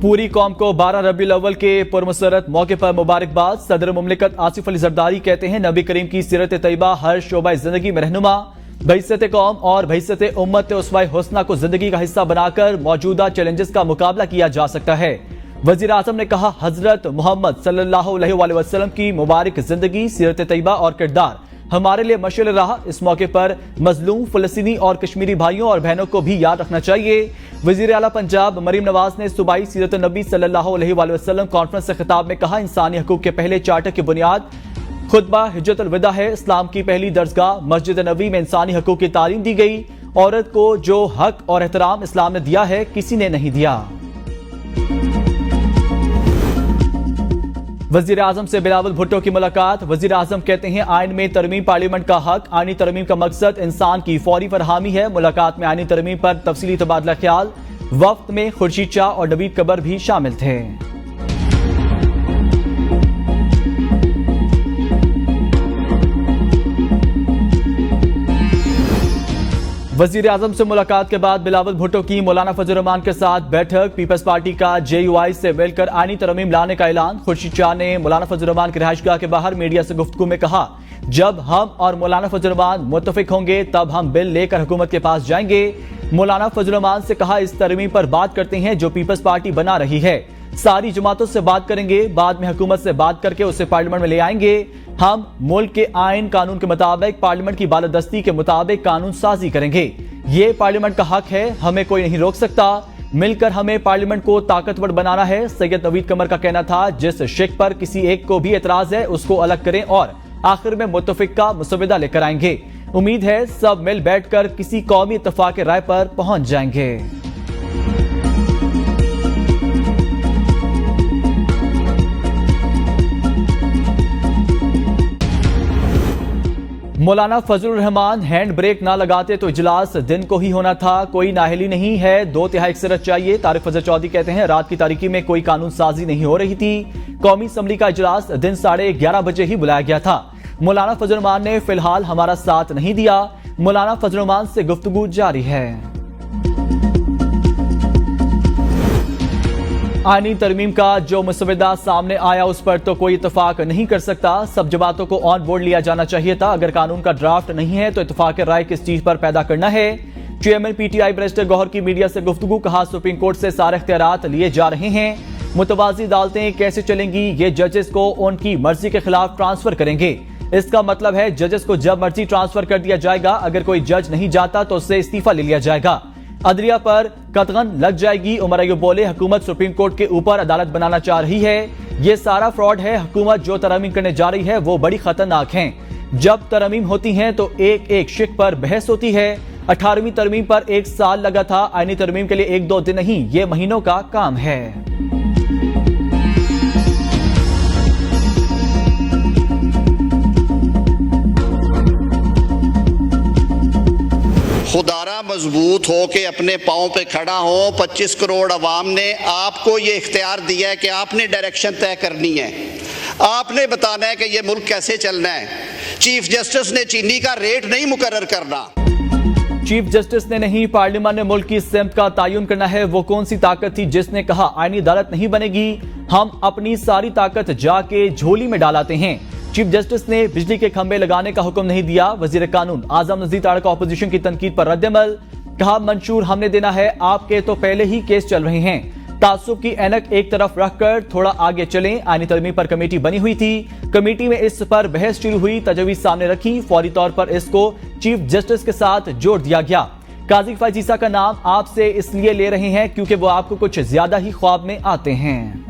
पूरी कौम को 12 रबीउल अव्वल के पुरमसरत मौके पर मुबारकबाद। सदर मुमलिकत आसिफ अली जरदारी कहते हैं, नबी करीम की सीरत तैयबा हर शोबा जिंदगी में रहनुमा, बहिस्सत कौम और बहिस्सत उम्मत उस्वा हुस्ना को जिंदगी का हिस्सा बनाकर मौजूदा चैलेंजेस का मुकाबला किया जा सकता है। वजीर आजम ने कहा, हजरत मोहम्मद सल्लल्लाहु अलैहि वसल्लम की मुबारक जिंदगी, सीरत तैयबा और किरदार हमारे लिए मशाल रहा। इस मौके पर मजलूम फलस्तीनी और कश्मीरी भाइयों और बहनों को भी याद रखना चाहिए। वजीर आला पंजाब मरीम नवाज ने सूबाई सीरत नबी सल्लल्लाहु अलैहि वसल्लम कॉन्फ्रेंस से खिताब में कहा, इंसानी हकूक के पहले चार्टर की बुनियाद खुतबा हिज्जतुल विदा है। इस्लाम की पहली दरसगाह मस्जिद नबी में इंसानी हकूक की तालीम दी गई। औरत को जो हक और एहतराम इस्लाम ने दिया है, किसी ने नहीं दिया। वजीर आजम से बिलावल भुट्टो की मुलाकात। वजीर आजम कहते हैं, आइन में तरमीम पार्लियामेंट का हक। आइनी तरमीम का मकसद इंसान की फौरी फरहमी है। मुलाकात में आइनी तरमीम पर तफसीली तबादला ख्याल। वक्त में खुर्शीद शाह और नवीद कबर भी शामिल थे। वजीर आजम से मुलाकात के बाद बिलावल भुट्टो की मौलाना फजल रहमान के साथ बैठक। पीपल्स पार्टी का JUI से मिलकर आईनी तरमीम लाने का ऐलान। खुर्शीद शाह ने मौलाना फजल रहमान के रिहाइशगाह के बाहर मीडिया से गुफ्तगू में कहा, जब हम और मौलाना फजल रहमान मुत्तफिक होंगे तब हम बिल लेकर हुकूमत के पास जाएंगे। मौलाना फजल रहमान से कहा, इस तरमीम पर बात करते हैं जो पीपल्स पार्टी बना रही है। सारी जमातों से बात करेंगे, बाद में हुकूमत से बात करके उसे पार्लियामेंट में ले आएंगे। हम मुल्क के आइन कानून के मुताबिक पार्लियामेंट की बालादस्ती के मुताबिक कानून साजी करेंगे। ये पार्लियामेंट का हक है, हमें कोई नहीं रोक सकता। मिलकर हमें पार्लियामेंट को ताकतवर बनाना है। सैयद नवीद कमर का कहना था, जिस शिक पर किसी एक को भी एतराज है उसको अलग करें और आखिर में मुत्तफिक का मुसविदा लेकर आएंगे। उम्मीद है सब मिल बैठकर किसी कौमी इत्तफाक राय पर पहुंच जाएंगे। मौलाना फजलुर रहमान, हैंड ब्रेक ना लगाते तो इजलास दिन को ही होना था। कोई नाहली नहीं है, 2/3 अक्सरत चाहिए। तारिक फजल चौधरी कहते हैं, रात की तारीकी में कोई कानून साजी नहीं हो रही थी। कौमी असम्बली का इजलास दिन 11:30 बजे ही बुलाया गया था। मौलाना फजल रहमान ने फिलहाल हमारा साथ नहीं दिया। मौलाना फजल रहमान से गुफ्तगू जारी है। आईनी तरमीम का जो मुसविदा सामने आया उस पर तो कोई इत्तफाक नहीं कर सकता। सब जमातों को ऑन बोर्ड लिया जाना चाहिए था। अगर कानून का ड्राफ्ट नहीं है तो इत्तफाक राय किस चीज पर पैदा करना है। चेयरमैन PTI बैरिस्टर गौहर की मीडिया से गुफ्तगू। कहा, सुप्रीम कोर्ट से सारे इख्तियारात लिए जा रहे हैं। मुतवाज़ी अदालतें कैसे चलेंगी, ये जजेस को उनकी मर्जी के खिलाफ ट्रांसफर करेंगे। इसका मतलब है जजेस को जब मर्जी ट्रांसफर कर दिया जाएगा। अगर कोई जज नहीं जाता तो उससे इस्तीफा ले लिया जाएगा। अदलिया पर कतगन लग जाएगी। उमर अयूब बोले, हुकूमत सुप्रीम कोर्ट के ऊपर अदालत बनाना चाह रही है। ये सारा फ्रॉड है। हुकूमत जो तरमीम करने जा रही है वो बड़ी खतरनाक है। जब तरमीम होती हैं तो एक एक शिक पर बहस होती है। 18वीं तरमीम पर 1 साल लगा था। आईनी तरमीम के लिए 1-2 दिन नहीं, ये महीनों का काम है। खुदारा मजबूत हो के अपने पाँव पे खड़ा हो। 25 करोड़ अवाम ने आपको ये इख्तियार दिया है कि आपने डायरेक्शन तय करनी है। आपने बताना है कि ये मुल्क कैसे चलना है। चीफ जस्टिस ने चीनी का रेट नहीं मुकर्रर करना। चीफ जस्टिस ने नहीं, पार्लियामेंट ने मुल्क की सिमत का तयन करना है। वो कौन सी ताकत थी जिसने कहा आईनी अदालत नहीं बनेगी, हम अपनी सारी ताकत जाके झोली में डालाते हैं। चीफ जस्टिस ने बिजली के खंभे लगाने का हुक्म नहीं दिया। वजीर कानून आजम नज़ीर तारड़ का अपोजिशन की तनकीद पर रद्द-ए-अमल। कहा, मंशूर हमने देना है, आपके तो पहले ही केस चल रहे हैं। तासुब की ऐनक एक तरफ रखकर थोड़ा आगे चलें। आईनी तरमीम पर कमेटी बनी हुई थी। कमेटी में इस पर बहस शुरू हुई, तजवीज सामने रखी। फौरी तौर पर इसको चीफ जस्टिस के साथ जोड़ दिया गया। काजी फैज ईसा का नाम आपसे इसलिए ले रहे हैं क्योंकि वो आपको कुछ ज्यादा ही ख्वाब में आते हैं।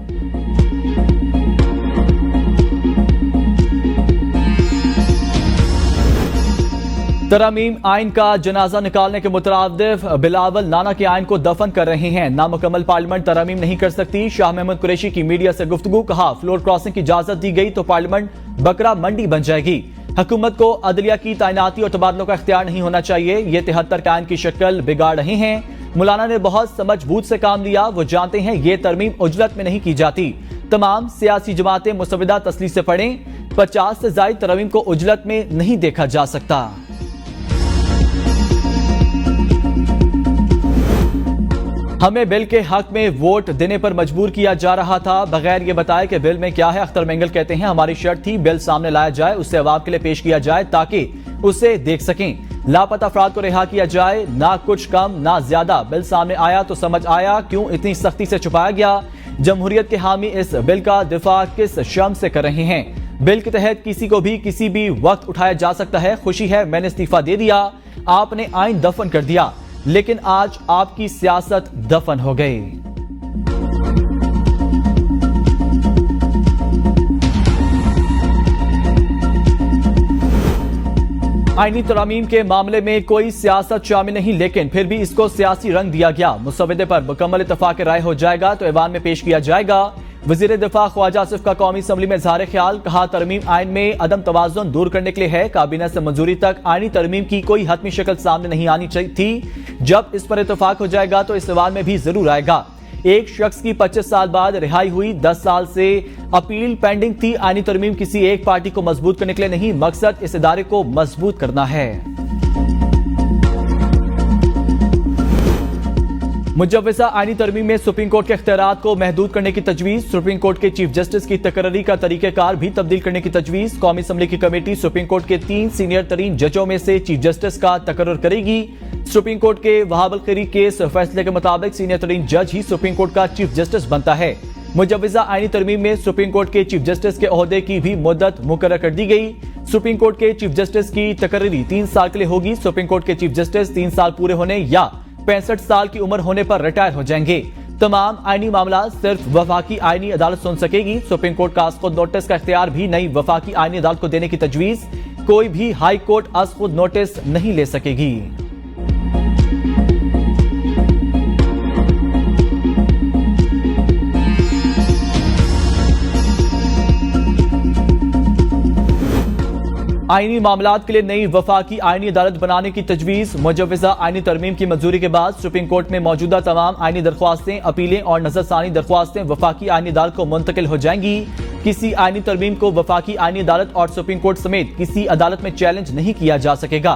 तरमीम आइन का जनाजा निकालने के मुतरादिफ बिलावल नाना के आइन को दफन कर रहे हैं। नामुकम्मल पार्लियामेंट तरमीम नहीं कर सकती। शाह महमूद कुरैशी की मीडिया से गुफ्तगू। कहा, फ्लोर क्रॉसिंग की इजाजत दी गई तो पार्लियामेंट बकरा मंडी बन जाएगी। हुकूमत को अदलिया की तैनाती और तबादलों का इख्तियार नहीं होना चाहिए। ये 73 का आइन की शक्ल बिगाड़ रहे हैं। मौलाना ने बहुत समझ बूझ से काम लिया। वो जानते हैं ये तरमीम उजलत में नहीं की जाती। तमाम सियासी जमातें मुसविदा तसली से पढ़ें। 50 से ज्यादा तरमीम को उजलत में नहीं देखा जा सकता। हमें बिल के हक में वोट देने पर मजबूर किया जा रहा था, बगैर ये बताए कि बिल में क्या है। अख्तर मेंगल कहते हैं, हमारी शर्त थी बिल सामने लाया जाए, उससे अवाम के लिए पेश किया जाए ताकि उसे देख सकें। लापता अफराद को रिहा किया जाए, ना कुछ कम ना ज्यादा। बिल सामने आया तो समझ आया क्यों इतनी सख्ती से छुपाया गया। जमहूरियत के हामी इस बिल का दिफा किस शर्म से कर रहे हैं। बिल के तहत किसी को भी किसी भी वक्त उठाया जा सकता है। खुशी है मैंने इस्तीफा दे दिया, आपने आइन दफन कर दिया, लेकिन आज आपकी सियासत दफन हो गई। आईनी तरामीम के मामले में कोई सियासत शामिल नहीं, लेकिन फिर भी इसको सियासी रंग दिया गया। मुसवदे पर मुकम्मल इत्तफाक राय हो जाएगा तो ऐवान में पेश किया जाएगा। वजीर दिफा ख्वाजा आसिफ का कौमी असम्बली में इजहार ख्याल, कहा तरमीम आइन में अदम तवाज़ुन दूर करने के लिए है। काबीना से मंजूरी तक आईनी तरमीम की कोई हतमी शक्ल सामने नहीं आनी चाहिए थी। जब इस पर इत्तफाक हो जाएगा तो इस सवाल में भी जरूर आएगा। एक शख्स की 25 साल बाद रिहाई हुई, 10 साल से अपील पेंडिंग थी। आईनी तरमीम किसी एक पार्टी को मजबूत करने के लिए नहीं, मकसद इस इदारे को मजबूत करना है। मुजव्वज़ा आईनी तरमीम में सुप्रीम कोर्ट के इख्तियारात को महदूद करने की तजवीज़। सुप्रीम कोर्ट के चीफ जस्टिस की तकर्री का तरीक़ेकार भी तब्दील करने की तजवीज़। कौमी असम्बली की कमेटी सुप्रीम कोर्ट के 3 सीनियर तरीन जजों में से चीफ जस्टिस का तकर्रुर करेगी। सुप्रीम कोर्ट के वहाब अल खैरी केस फैसले के मुताबिक सीनियर तरीन जज ही सुप्रीम कोर्ट का चीफ जस्टिस बनता है। मुजव्वज़ा आईनी तरमीम में सुप्रीम कोर्ट के चीफ जस्टिस के ओहदे की भी मुद्दत मुकर्रर कर दी गई। सुप्रीम कोर्ट के चीफ जस्टिस की तकर्री 3 साल के लिए होगी। सुप्रीम कोर्ट के चीफ जस्टिस 3 साल पूरे होने या 65 साल की उम्र होने पर रिटायर हो जाएंगे। तमाम आईनी मामला सिर्फ वफाकी आईनी अदालत सुन सकेगी। सुप्रीम कोर्ट का खुद नोटिस का इख्तियार भी नई वफाकी आईनी अदालत को देने की तजवीज़। कोई भी हाई कोर्ट खुद नोटिस नहीं ले सकेगी। आईनी मामलात के लिए नई वफाकी आईनी अदालत बनाने की तजवीज़। मुजव्वज़ा आईनी तरमीम की मंजूरी के बाद सुप्रीम कोर्ट में मौजूदा तमाम आईनी दरख्वास्तें, अपीलें और नजरसानी दरख्वास्तें वफाकी आईनी अदालत को मुंतकिल हो जाएंगी। किसी आईनी तरमीम को वफाकी आईनी अदालत और सुप्रीम कोर्ट समेत किसी अदालत में चैलेंज नहीं किया जा सकेगा।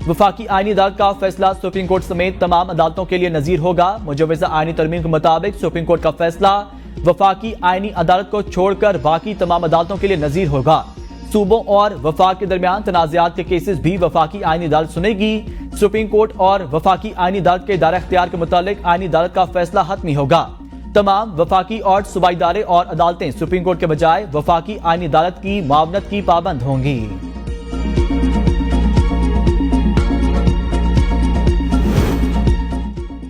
वफाकी आईनी अदालत का फैसला सुप्रीम कोर्ट समेत तमाम अदालतों के लिए नजीर होगा। मुजव्वज़ा आईनी तरमीम के मुताबिक सुप्रीम कोर्ट का फैसला वफाकी आईनी अदालत को छोड़कर बाकी तमाम अदालतों के लिए नजीर होगा। सूबों और वफाक के दरमियान तनाज़ात के केसेस भी वफाकी आईनी अदालत सुनेगी। सुप्रीम कोर्ट और वफाकी आईनी अदालत के दायरा इख्तियार के मुतालिक आईनी अदालत का फैसला हतमी होगा। तमाम वफाकी और सूबाई इदारे और अदालतें सुप्रीम कोर्ट के बजाय वफाकी आईनी अदालत की मुआवनत की पाबंद होंगी।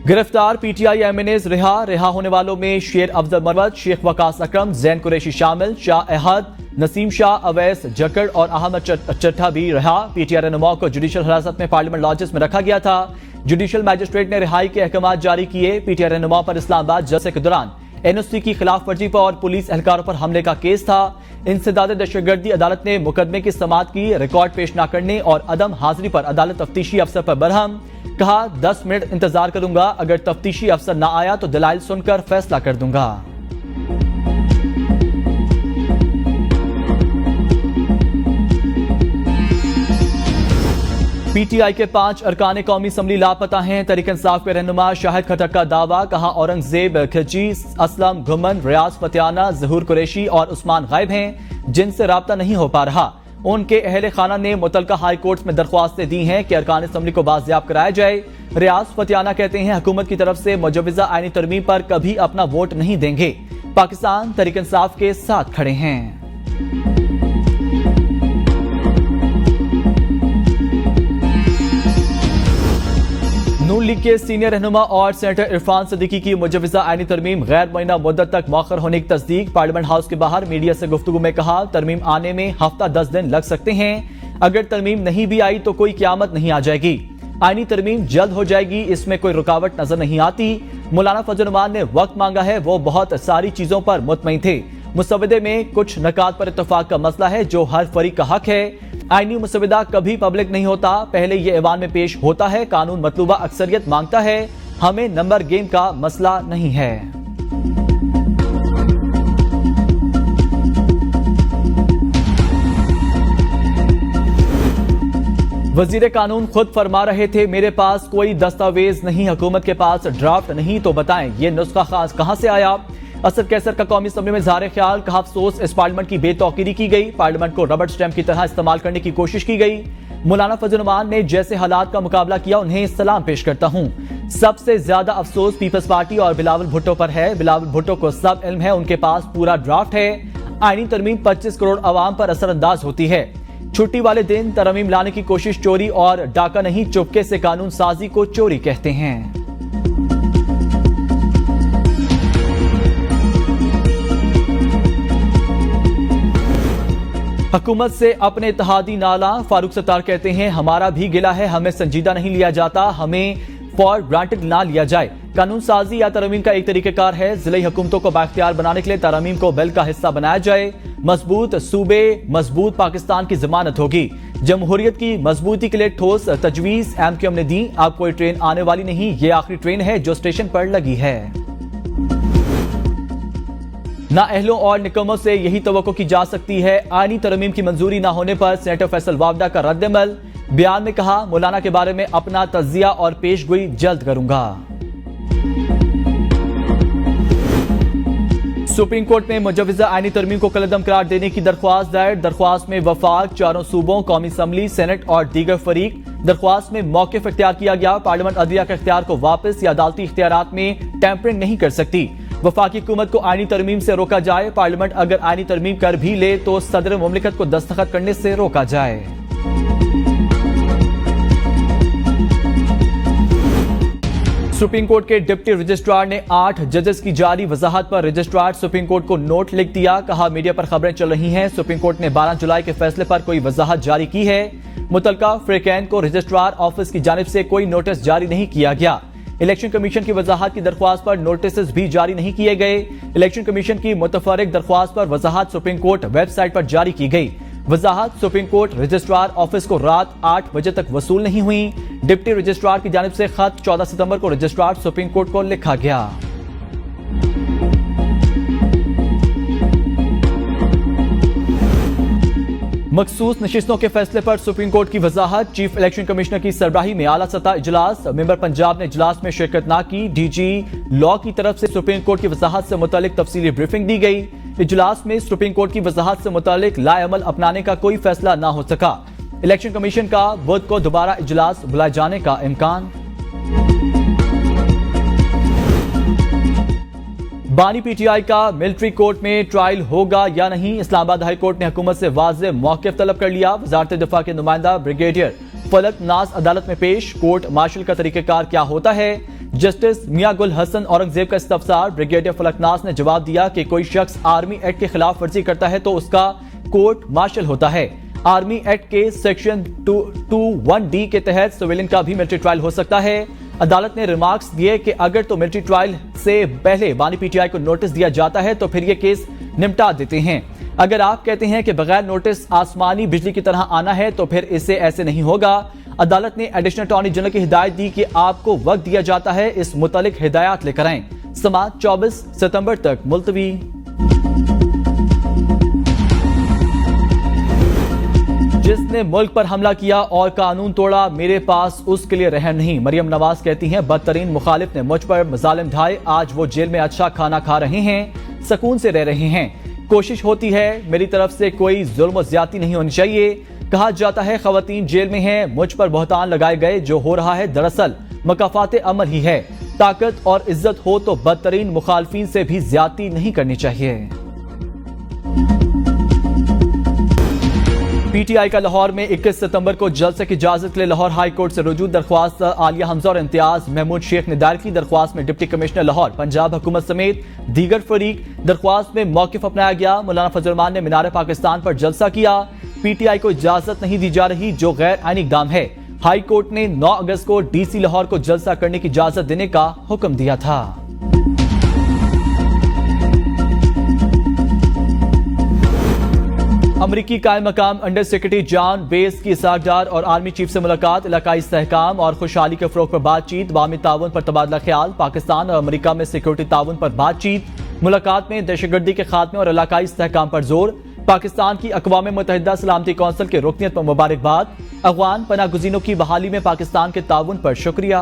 गिरफ्तार पीटीआई एमएनएज रिहा होने वालों में शेर अफजल मरवत, शेख वकास अकरम, जैन कुरैशी शामिल। शाह अहद, नसीम शाह, अवैस जकड़ और अहमद चट्टा भी रिहा। पीटीआई रहनुमा को जुडिशल हिरासत में पार्लियामेंट लॉजेस में रखा गया था। जुडिशल मैजिस्ट्रेट ने रिहाई के अहकाम जारी किए। पीटीआई रहनुमा पर इस्लामाबाद जलसे के दौरान एनओसी की खिलाफ वर्जी पर और पुलिस एहलकारों पर हमले का केस था। इंसदाद दहशतगर्दी अदालत ने मुकदमे की समाअत की। रिकॉर्ड पेश न करने और अदम हाजिरी पर अदालत तफ्तीशी अफसर पर बरहम, कहा 10 मिनट इंतजार करूंगा, अगर तफ्तीशी अफसर न आया तो दलाइल सुनकर फैसला कर दूंगा। पीटीआई के 5 अरकान कौमी असम्बली लापता हैं। तहरीक इंसाफ के रहनुमा शाहिद खटक का दावा, कहा औरंगजेब खिलची, असलम घुमन, रियाज फतियाना, जहूर कुरैशी और उस्मान गायब हैं, जिनसे राब्ता नहीं हो पा रहा। उनके अहले खाना ने मुतलका हाई कोर्ट में दरख्वास्तें दी हैं कि अरकान असम्बली को बाजियाब कराया जाए। रियाज फतियाना कहते हैं हुकूमत की तरफ से मुजव्वज़ा आईनी तरमीम पर कभी अपना वोट नहीं देंगे। पाकिस्तान तहरीक इंसाफ के साथ खड़े हैं। नून लीग के सीनियर रहनुमा और सेनेटर इरफान सदीकी की मुजव्वज़ा आईनी तरमीम गैर मुअय्यना मुद्दत तक मौखर होने की तस्दीक। पार्लियामेंट हाउस के बाहर मीडिया से गुफ्तगू में कहा, तरमीम आने में हफ्ता 10 दिन लग सकते हैं। अगर तरमीम नहीं भी आई तो कोई क़यामत नहीं आ जाएगी। आईनी तरमीम जल्द हो जाएगी, इसमें कोई रुकावट नजर नहीं आती। मौलाना फजल रहमान ने वक्त मांगा है, वो बहुत सारी चीजों पर मुतमईन थे। मुसवदे में कुछ नकात पर इत्तफाक का मसला है जो हर फरीक का हक है। आईनी मुसवदा कभी पब्लिक नहीं होता, पहले ये ऐवान में पेश होता है। कानून मतलूबा अक्सरियत मांगता है, हमें नंबर गेम का मसला नहीं है। वजीर कानून खुद फरमा रहे थे, मेरे पास कोई दस्तावेज नहीं, हुकूमत के पास ड्राफ्ट नहीं, तो बताएं ये नुस्खा खास कहां से आया। असद कैसर का कौमी असम्बली में इज़हार ख्याल, कहा अफसोस इस पार्लियामेंट की बेतौकीरी की गई, पार्लियामेंट को रबड़ स्टैम्प की तरह इस्तेमाल करने की कोशिश की गई। मौलाना फजल रहमान ने जैसे हालात का मुकाबला किया, उन्हें सलाम पेश करता हूं। सबसे ज्यादा अफसोस पीपल्स पार्टी और बिलावल भुट्टो पर है। बिलावल भुट्टो को सब इल्म है, उनके पास पूरा ड्राफ्ट है। आईनी तरमीम 25 करोड़ अवाम पर असरअंदाज होती है। छुट्टी वाले दिन तरमीम लाने की कोशिश चोरी और डाका नहीं, चुपके से कानून साजी को चोरी कहते हैं। हुकूमत से अपने इत्तेहादी नाला, फारूक सत्तार कहते हैं हमारा भी गिला है, हमें संजीदा नहीं लिया जाता, हमें फॉर ग्रांटेड ना लिया जाए। कानून साजी या तरमीम का एक तरीकेकार है, जिले हुकूमतों को बाख्तियार बनाने के लिए तरमीम को बिल का हिस्सा बनाया जाए। मजबूत सूबे मजबूत पाकिस्तान की जमानत होगी। जमहूरियत की मजबूती के लिए ठोस तजवीज MQM ने दी। अब कोई ट्रेन आने वाली नहीं, ये आखिरी ट्रेन है जो स्टेशन पर लगी है। नाअहलों और निकमों से यही तवक्को की जा सकती है। आईनी तरमीम की मंजूरी न होने पर सेनेटर फैसल वावडा का रद्दअमल। बयान में कहा, मौलाना के बारे में अपना तज्जिया और पेशगोई जल्द करूंगा। सुप्रीम कोर्ट में मुजव्वजा आईनी तरमीम को कलअदम करार देने की दरख्वास्त दायर। दरख्वास्त में वफाक, चारों सूबों, कौमी असम्बली, सेनेट और दीगर फरीक। दरख्वास्त में मौक़िफ़ इख्तियार किया गया, पार्लियामेंट अदलिया के इख्तियार को वापस या अदालती इख्तियारात में टैंपरिंग नहीं कर सकती। वफाकी हुकूमत को आईनी तरमीम से रोका जाए। पार्लियामेंट अगर आईनी तरमीम कर भी ले तो सदर मुमलिकत को दस्तखत करने से रोका जाए। सुप्रीम कोर्ट के डिप्टी रजिस्ट्रार ने 8 जजेस की जारी वजाहत पर रजिस्ट्रार सुप्रीम कोर्ट को नोट लिख दिया। कहा, मीडिया पर खबरें चल रही हैं, सुप्रीम कोर्ट ने 12 जुलाई के फैसले पर कोई वजाहत जारी की है। मुतलका फ्रीकैन को रजिस्ट्रार ऑफिस की जानिब से कोई नोटिस जारी नहीं किया गया। इलेक्शन कमीशन की वजाहत की दरख्वास्त पर नोटिस भी जारी नहीं किए गए। इलेक्शन कमीशन की मुतफर्रिक दरख्वास्त पर वजाहत सुप्रीम कोर्ट वेबसाइट पर जारी की गई। वजाहत सुप्रीम कोर्ट रजिस्ट्रार ऑफिस को रात 8 बजे तक वसूल नहीं हुई। डिप्टी रजिस्ट्रार की जानिब से खत 14 सितंबर को रजिस्ट्रार सुप्रीम कोर्ट को लिखा गया। मखसूस नशिस्तों के फैसले पर सुप्रीम कोर्ट की वजाहत। चीफ इलेक्शन कमिश्नर की सरबराही में आला सतह इजलास। मेंबर पंजाब ने इजलास में शिरकत ना की। डीजी लॉ की तरफ से सुप्रीम कोर्ट की वजाहत से मुतालिक तफसीली ब्रीफिंग दी गई। इजलास में सुप्रीम कोर्ट की वजाहत से मुतालिक लाएअमल अपनाने का कोई फैसला ना हो सका। इलेक्शन कमीशन का बुध को दोबारा इजलास बुलाए जाने का इम्कान। बानी PTI का मिलिट्री कोर्ट में ट्रायल होगा या नहीं, इस्लामाबाद हाई कोर्ट ने हुकूमत से वाज़ेह मौक़िफ़ तलब कर लिया। वज़ारत दिफा के नुमाइंदा ब्रिगेडियर फलक नाज अदालत में पेश। कोर्ट मार्शल का तरीक़ाकार क्या होता है, जस्टिस मियां गुल हसन औरंगजेब का इस्तफसार। ब्रिगेडियर फलक नाज ने जवाब दिया कि कोई शख्स आर्मी एक्ट के खिलाफ वर्जी करता है तो उसका कोर्ट मार्शल होता है। आर्मी एक्ट के सेक्शन 221D के तहत सिविलियन का भी मिलिट्री ट्रायल हो सकता है। अदालत ने रिमार्क्स दिए कि अगर तो मिलिट्री ट्रायल से पहले बानी PTI को नोटिस दिया जाता है तो फिर ये केस निपटा देते हैं। अगर आप कहते हैं कि बगैर नोटिस आसमानी बिजली की तरह आना है तो फिर इससे ऐसे नहीं होगा। अदालत ने एडिशनल अटॉर्नी जनरल की हिदायत दी कि आपको वक्त दिया जाता है, इस मुतालिक हिदायत लेकर आएं। समाअत 24 सितंबर तक मुलतवी। जिसने मुल्क पर हमला किया और कानून तोड़ा, मेरे पास उसके लिए रहम नहीं। मरियम नवाज कहती हैं, बदतरीन मुखालिफ ने मुझ पर मजालिम ढाए, आज वो जेल में अच्छा खाना खा रहे हैं, सुकून से रह रहे हैं। कोशिश होती है मेरी तरफ से कोई जुल्म ज्यादती नहीं होनी चाहिए। कहा जाता है खवातीन जेल में हैं, मुझ पर बहतान लगाए गए, जो हो रहा है दरअसल मकाफात अमल ही है। ताकत और इज्जत हो तो बदतरीन मुखालफीन से भी ज्यादती नहीं करनी चाहिए। PTI का लाहौर में 21 सितंबर को जलसे की इजाजत के लिए लाहौर हाई कोर्ट से रुजू। दरख्वास्त आलिया हमजा और इम्तियाज महमूद शेख ने दायर की। दरख्वास्त में डिप्टी कमिश्नर लाहौर, पंजाब हुकूमत समेत दीगर फरीक। दरख्वास्त में मौक़िफ़ अपनाया गया। मौलाना फजल रहमान ने मीनार पाकिस्तान पर जलसा किया। PTI को इजाजत नहीं दी जा रही, जो गैर आईनी इक़दाम है। हाई कोर्ट ने 9 अगस्त को DC लाहौर को जलसा करने की इजाजत देने का हुक्म दिया था। अमरीकी कायम मकाम अंडर सेक्रेटरी जॉन बेस की इसाकदार और आर्मी चीफ से मुलाकात। इलाकाई इस्तेहकाम और खुशहाली के फ़रोग़ पर बातचीत। बामी ताउन पर तबादला ख्याल। पाकिस्तान और अमरीका में सिक्योरिटी ताउन पर बातचीत। मुलाकात में दहशतगर्दी के खात्मे और इलाकाई इस्तेहकाम पर जोर। पाकिस्तान की अक़वाम मुत्तहिदा सलामती कौंसिल के रुकनियत पर मुबारकबाद। अफगान पनाह गुज़ीनों की बहाली में पाकिस्तान के ताउन पर शुक्रिया।